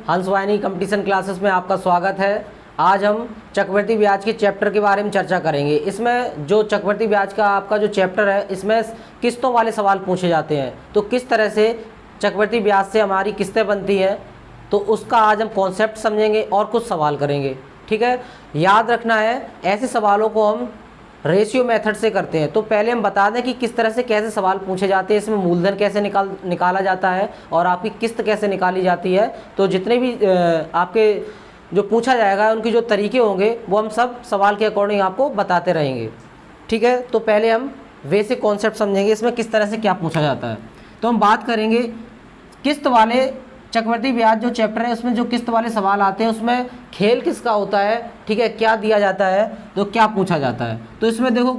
हंसवाहिनी competition classes में आपका स्वागत है। आज हम चक्रवृद्धि ब्याज के चैप्टर के बारे में चर्चा करेंगे। इसमें जो चक्रवृद्धि ब्याज का आपका जो चैप्टर है, इसमें किस्तों वाले सवाल पूछे जाते हैं। तो किस तरह से चक्रवृद्धि ब्याज से हमारी किस्तें बनती हैं, तो उसका आज हम कॉन्सेप्ट समझेंगे और कुछ सवाल करेंगे। ठीक है, याद रखना है ऐसे सवालों को हम रेशियो मेथड से करते हैं। तो पहले हम बता दें कि किस तरह से कैसे सवाल पूछे जाते हैं, इसमें मूलधन कैसे निकाला जाता है और आपकी किस्त कैसे निकाली जाती है। तो जितने भी आपके जो पूछा जाएगा उनके जो तरीके होंगे वो हम सब सवाल के अकॉर्डिंग आपको बताते रहेंगे। ठीक है, तो पहले हम बेसिक कॉन्सेप्ट समझेंगे इसमें किस तरह से क्या पूछा जाता है। तो हम बात करेंगे किस्त वाले चक्रवृद्धि ब्याज जो चैप्टर है, उसमें जो किस्त वाले सवाल आते हैं उसमें खेल किसका होता है। ठीक है, क्या दिया जाता है तो क्या पूछा जाता है। तो इसमें देखो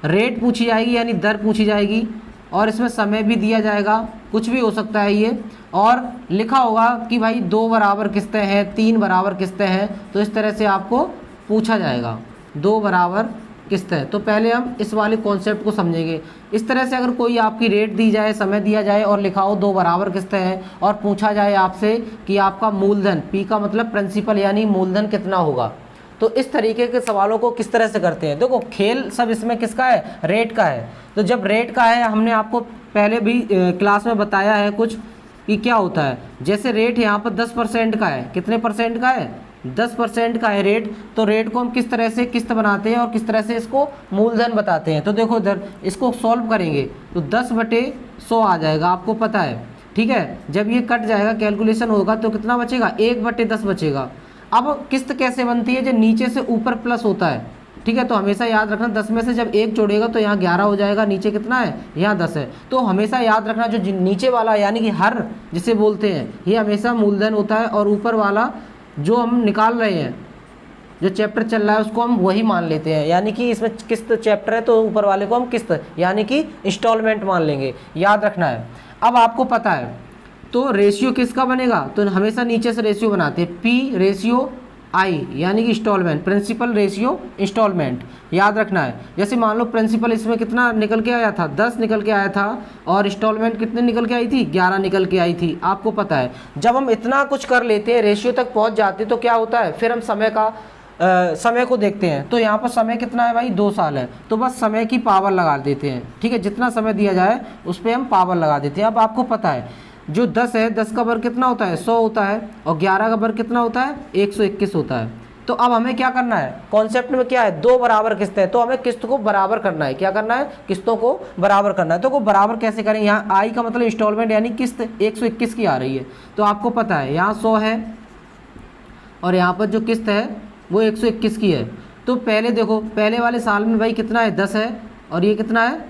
रेट पूछी जाएगी यानी दर पूछी जाएगी, और इसमें समय भी दिया जाएगा, कुछ भी हो सकता है ये, और लिखा होगा कि भाई 2 बराबर किस्तें हैं, 3 बराबर किस्तें हैं। तो इस तरह से आपको पूछा जाएगा 2 बराबर किस्तें। तो पहले हम इस वाले कॉन्सेप्ट को समझेंगे। इस तरह से अगर कोई आपकी रेट दी जाए, समय दिया जाए और लिखा हो 2 बराबर किस्तें हैं, और पूछा जाए आपसे कि आपका मूलधन, पी का मतलब प्रिंसिपल यानी मूलधन कितना होगा, तो इस तरीके के सवालों को किस तरह से करते हैं। देखो खेल सब इसमें किसका है, रेट का है। तो जब रेट का है, हमने आपको पहले भी क्लास में बताया है कुछ कि क्या होता है। जैसे रेट यहाँ पर 10% का है, कितने परसेंट का है, 10% का है रेट। तो रेट को हम किस तरह से किस्त बनाते हैं और किस तरह से इसको मूलधन बताते हैं। तो देखो इधर इसको सॉल्व करेंगे तो 10/100 आ जाएगा, आपको पता है। ठीक है, जब ये कट जाएगा कैलकुलेशन होगा तो कितना बचेगा, 1/10 बचेगा। अब किस्त कैसे बनती है, जो नीचे से ऊपर प्लस होता है। ठीक है, तो हमेशा याद रखना 10 में से जब 1 जोड़ेगा तो यहाँ 11 हो जाएगा, नीचे कितना है, यहाँ 10 है। तो हमेशा याद रखना जो नीचे वाला यानी कि हर जिसे बोलते हैं, ये हमेशा मूलधन होता है, और ऊपर वाला जो हम निकाल रहे हैं, जो चैप्टर चल रहा है उसको हम वही मान लेते हैं। यानी कि इसमें किस्त चैप्टर है तो ऊपर वाले को हम किस्त यानी कि इंस्टॉलमेंट मान लेंगे, याद रखना है। अब आपको पता है तो रेशियो किसका बनेगा, तो हमेशा नीचे से रेशियो बनाते हैं, पी रेशियो आई यानी कि इंस्टॉलमेंट, प्रिंसिपल रेशियो इंस्टॉलमेंट, याद रखना है। जैसे मान लो प्रिंसिपल इसमें कितना निकल के आया था, 10 निकल के आया था, और इंस्टॉलमेंट कितने निकल के आई थी, 11 निकल के आई थी, आपको पता है। जब हम इतना कुछ कर लेते हैं, रेशियो तक पहुंच जाते तो क्या होता है, फिर हम समय को देखते हैं। तो यहाँ पर समय कितना है भाई, 2 साल है, तो बस समय की पावर लगा देते हैं। ठीक है, जितना समय दिया जाए उस पर हम पावर लगा देते हैं। अब आपको पता है जो 10 है, 10 का वर्ग कितना होता है, 100 होता है, और 11 का वर्ग कितना होता है, 121 होता है। तो अब हमें क्या करना है, कॉन्सेप्ट में क्या है, 2 बराबर किस्तें, तो हमें किस्त को बराबर करना है। क्या करना है, किस्तों को बराबर करना है। तो को बराबर कैसे करें, यहाँ आई का मतलब इंस्टॉलमेंट यानी किस्त 121 की आ रही है, तो आपको पता है यहाँ 100 है और यहाँ पर जो किस्त है वो 121 की है। तो पहले देखो, पहले वाले साल में भाई कितना है, 10 है, और ये कितना है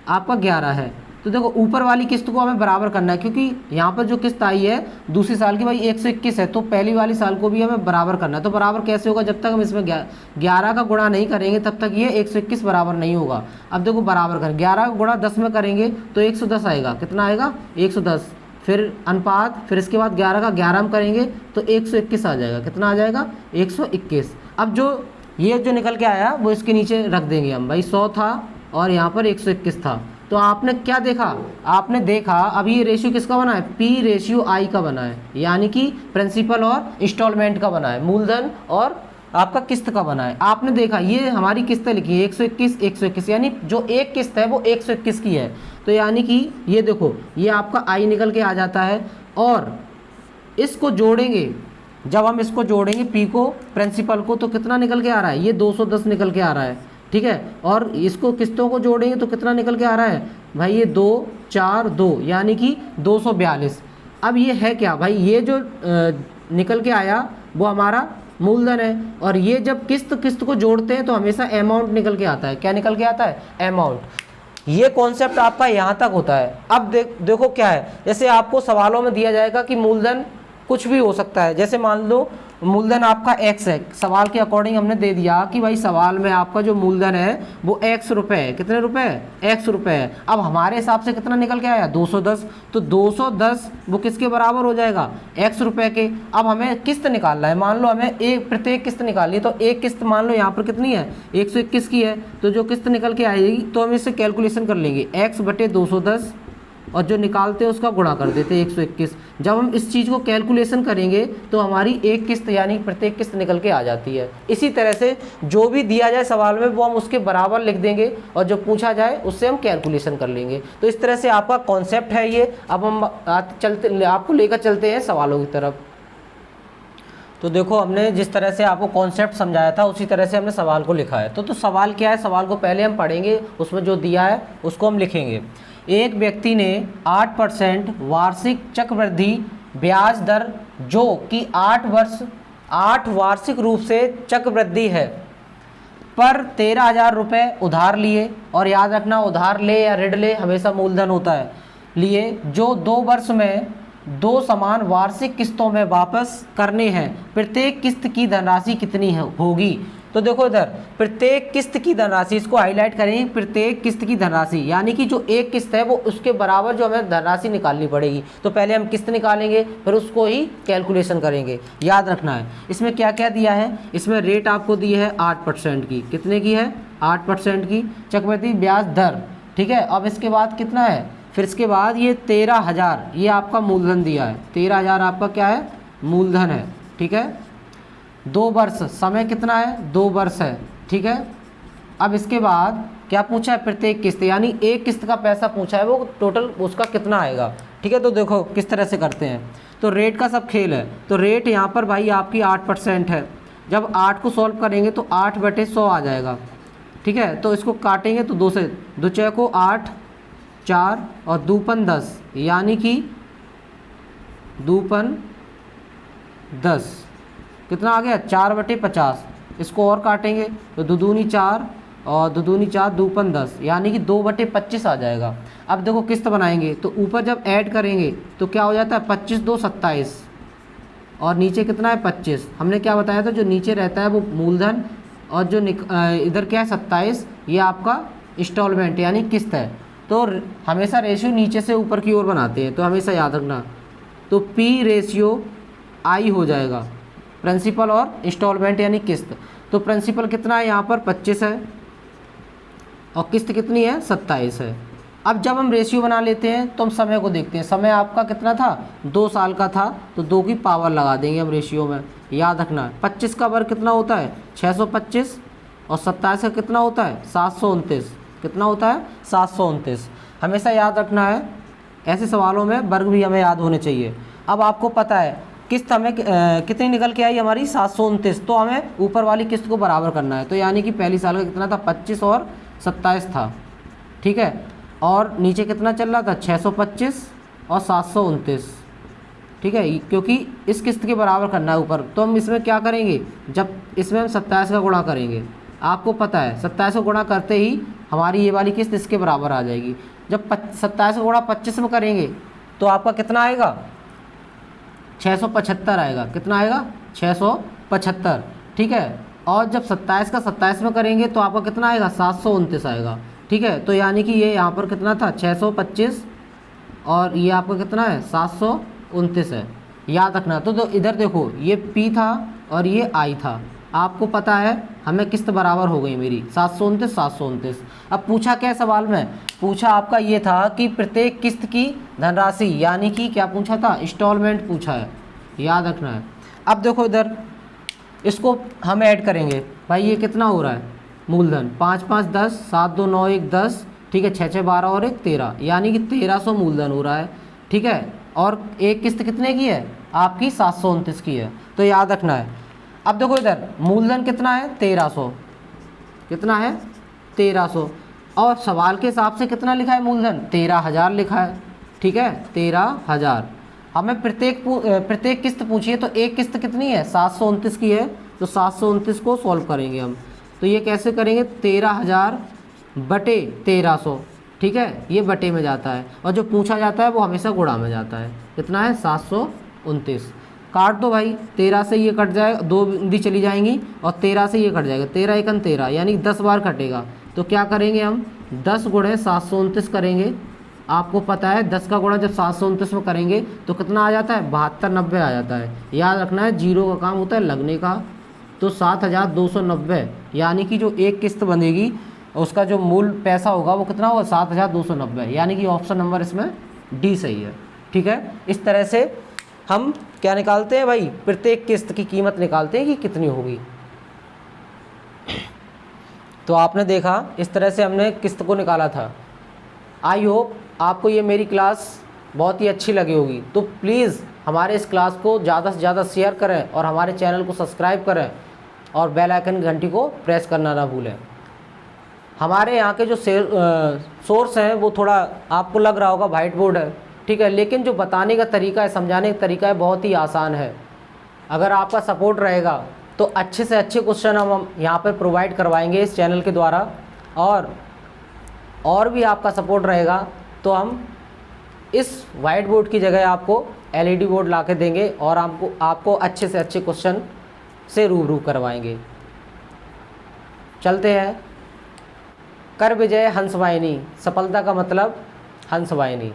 आपका 11 है। तो देखो ऊपर वाली किस्त को हमें बराबर करना है, क्योंकि यहाँ पर जो किस्त आई है दूसरी साल की भाई 121 है, तो पहली वाली साल को भी हमें बराबर करना है। तो बराबर कैसे होगा, जब तक हम इसमें 11 का गुणा नहीं करेंगे तब तक ये 121 बराबर नहीं होगा। अब देखो बराबर करें, 11 का गुणा 10 में करेंगे तो 110 आएगा, कितना आएगा, 110, फिर अनुपात, फिर इसके बाद 11 का 11 में करेंगे तो 121 आ जाएगा, कितना आ जाएगा, 121। अब जो ये जो निकल के आया वो इसके नीचे रख देंगे हम, भाई 100 था और यहाँ पर 121 था। तो आपने क्या देखा, आपने देखा अब ये रेशियो किसका बना है, पी रेशियो आई का बना है, यानी कि प्रिंसिपल और इंस्टॉलमेंट का बना है, मूलधन और आपका किस्त का बना है। आपने देखा ये हमारी किस्तें लिखी है 121 121, यानी जो एक किस्त है वो 121 की है। तो यानी कि ये देखो ये आपका आई निकल के आ जाता है, और इसको जोड़ेंगे, जब हम इसको जोड़ेंगे पी को प्रिंसिपल को तो कितना निकल के आ रहा है, ये 210 निकल के आ रहा है। ठीक है, और इसको किस्तों को जोड़ेंगे तो कितना निकल के आ रहा है भाई, ये 2 4 2 यानी कि 242। अब ये है क्या भाई, ये जो निकल के आया वो हमारा मूलधन है, और ये जब किस्त को जोड़ते हैं तो हमेशा अमाउंट निकल के आता है। क्या निकल के आता है, अमाउंट। ये कॉन्सेप्ट आपका यहाँ तक होता है। अब देखो क्या है, जैसे आपको सवालों में दिया जाएगा कि मूलधन कुछ भी हो सकता है। जैसे मान लो मूलधन आपका x है, सवाल के अकॉर्डिंग हमने दे दिया कि भाई सवाल में आपका जो मूलधन है वो x रुपए है। कितने रुपए है? x रुपए है। अब हमारे हिसाब से कितना निकल के आया? 210। तो 210 वो किसके बराबर हो जाएगा? x रुपए के। अब हमें किस्त निकालना है, मान लो हमें एक प्रत्येक किस्त निकालनी है, तो एक किस्त मान लो यहाँ पर कितनी है? 121 की है। तो जो किस्त निकल के आएगी तो हम इससे कैलकुलेशन कर लेंगे, x बटे 210 और जो निकालते हैं उसका गुणा कर देते हैं 121। जब हम इस चीज़ को कैलकुलेशन करेंगे तो हमारी एक किस्त यानी प्रत्येक किस्त निकल के आ जाती है। इसी तरह से जो भी दिया जाए सवाल में वो हम उसके बराबर लिख देंगे और जो पूछा जाए उससे हम कैलकुलेशन कर लेंगे। तो इस तरह से आपका कॉन्सेप्ट है ये। अब हम आपको लेकर चलते हैं सवालों की तरफ। तो देखो, हमने जिस तरह से आपको कॉन्सेप्ट समझाया था उसी तरह से हमने सवाल को लिखा है। तो सवाल क्या है? सवाल को पहले हम पढ़ेंगे, उसमें जो दिया है उसको हम लिखेंगे। एक व्यक्ति ने 8% वार्षिक चक्रवृद्धि ब्याज दर जो कि 8 वार्षिक रूप से चक्रवृद्धि है पर 13,000 रुपये उधार लिए, और याद रखना उधार ले या ऋण ले हमेशा मूलधन होता है, लिए, जो 2 वर्ष में 2 समान वार्षिक किस्तों में वापस करने हैं। प्रत्येक किस्त की धनराशि कितनी होगी? तो देखो इधर प्रत्येक किस्त की धनराशि, इसको हाईलाइट करेंगे, प्रत्येक किस्त की धनराशि यानी कि जो एक किस्त है वो उसके बराबर जो हमें धनराशि निकालनी पड़ेगी। तो पहले हम किस्त निकालेंगे फिर उसको ही कैलकुलेशन करेंगे। याद रखना है इसमें क्या क्या दिया है। इसमें रेट आपको दी है 8% की। कितने की है? 8% की चक्रवृद्धि ब्याज दर। ठीक है। अब इसके बाद कितना है? फिर इसके बाद ये 13,000 ये आपका मूलधन दिया है। 13,000 आपका क्या है? मूलधन है। ठीक है। 2 वर्ष, समय कितना है? 2 वर्ष है। ठीक है। अब इसके बाद क्या पूछा है? प्रत्येक किस्त यानी एक किस्त का पैसा पूछा है, वो टोटल उसका कितना आएगा। ठीक है। तो देखो किस तरह से करते हैं। तो रेट का सब खेल है। तो रेट यहाँ पर भाई आपकी 8% है। जब 8 को सॉल्व करेंगे तो 8/100 आ जाएगा। ठीक है। तो इसको काटेंगे तो 2 से 2 चौको 8, 4 और 2 पन 10 यानी कि 2 पन 10 कितना आ गया? 4/50। इसको और काटेंगे तो 2 दूनी 4 और 2 दूनी 4, 2 पन 10 यानी कि 2/25 आ जाएगा। अब देखो किस्त बनाएंगे तो ऊपर जब ऐड करेंगे तो क्या हो जाता है? 25 2 27 और नीचे कितना है? 25। हमने क्या बताया था? जो नीचे रहता है वो मूलधन और जो इधर क्या है? 27, ये आपका इंस्टॉलमेंट यानी किस्त है। तो हमेशा रेशियो नीचे से ऊपर की ओर बनाते हैं, तो हमेशा याद रखना। तो P/I हो जाएगा, प्रिंसिपल और इंस्टॉलमेंट यानी किस्त। तो प्रिंसिपल कितना है? यहाँ पर 25 है और किस्त कितनी है? 27 है। अब जब हम रेशियो बना लेते हैं तो हम समय को देखते हैं। समय आपका कितना था? 2 साल का था, तो 2 की पावर लगा देंगे हम रेशियो में। याद रखना 25 का वर्ग कितना होता है? 625 और 27 का कितना होता है? 729। कितना होता है? 729। हमेशा याद रखना है, ऐसे सवालों में वर्ग भी हमें याद होने चाहिए। अब आपको पता है किस्त हमें कितनी निकल के आई? हमारी 729। तो हमें ऊपर वाली किस्त को बराबर करना है। तो यानी कि पहली साल का कितना था? 25 और 27 था। ठीक है। और नीचे कितना चल रहा था? 625 और 729। ठीक है। क्योंकि इस किस्त के बराबर करना है ऊपर, तो हम इसमें क्या करेंगे? जब इसमें हम 27 का गुणा करेंगे, आपको पता है 27 का गुणा करते ही हमारी ये वाली किस्त इसके बराबर आ जाएगी। जब 27 का गुणा 25 में करेंगे तो आपका कितना आएगा? 675 आएगा। कितना आएगा? 675। ठीक है। और जब 27 का 27 में करेंगे तो आपका कितना आएगा? 729 आएगा। ठीक है। तो यानी कि ये यहाँ पर कितना था? 625 और ये आपका कितना है? 729 है। याद रखना। तो इधर देखो ये P था और ये I था। आपको पता है हमें किस्त बराबर हो गई मेरी 729। अब पूछा क्या सवाल में? पूछा आपका ये था कि प्रत्येक किस्त की धनराशि यानी कि क्या पूछा था? इंस्टॉलमेंट पूछा है। याद रखना है। अब देखो इधर इसको हम ऐड करेंगे। भाई ये कितना हो रहा है? मूलधन 5 5 10, 7 2 9 1 10। ठीक है। 6 6 12 और 1 13 यानी कि 1300 मूलधन हो रहा है। ठीक है। और एक किस्त कितने की है? आपकी 729 की है। तो याद रखना है। अब देखो इधर मूलधन कितना है? 1300। कितना है? 1300। और सवाल के हिसाब से कितना लिखा है मूलधन? 13,000 लिखा है। ठीक है। 13,000। हमें प्रत्येक किस्त पूछिए तो एक किस्त कितनी है? 729 की है। तो 729 को सॉल्व करेंगे हम। तो ये कैसे करेंगे? 13,000 बटे 1300। ठीक है। ये बटे में जाता है और जो पूछा जाता है वो हमेशा गुणा में जाता है। कितना है? 729। काट दो भाई, 13 से ये कट जाएगा, 2 बूंदी चली जाएंगी और 13 से ये कट जाएगा, 13 एकन 13 यानी 10 बार कटेगा। तो क्या करेंगे हम 10 गुणे 729 करेंगे। आपको पता है 10 का गुणा जब 729 में करेंगे तो कितना आ जाता है, 7290 आ जाता है। याद रखना है जीरो का काम होता है लगने का। तो 7290 यानी कि जो एक किस्त बनेगी उसका जो मूल पैसा होगा वो कितना होगा, 7290, यानी कि ऑप्शन नंबर इसमें डी सही है। ठीक है, इस तरह से हम क्या निकालते हैं भाई, प्रत्येक किस्त की कीमत निकालते हैं कि कितनी होगी। तो आपने देखा इस तरह से हमने किस्त को निकाला था। आई होप आपको ये मेरी क्लास बहुत ही अच्छी लगी होगी। तो प्लीज़ हमारे इस क्लास को ज़्यादा से ज़्यादा शेयर करें और हमारे चैनल को सब्सक्राइब करें और बेल आइकन घंटी को प्रेस करना ना भूलें। हमारे यहाँ के जो सोर्स हैं वो थोड़ा आपको लग रहा होगा वाइट बोर्ड है, ठीक है, लेकिन जो बताने का तरीका है, समझाने का तरीका है, बहुत ही आसान है। अगर आपका सपोर्ट रहेगा तो अच्छे से अच्छे क्वेश्चन हम यहाँ पर प्रोवाइड करवाएंगे इस चैनल के द्वारा, और भी आपका सपोर्ट रहेगा तो हम इस वाइट बोर्ड की जगह आपको एलईडी बोर्ड ला के देंगे और आपको अच्छे से अच्छे क्वेश्चन से रूबरू करवाएंगे। चलते हैं। कर विजय हंसवाहिनी, सफलता का मतलब हंसवाहिनी।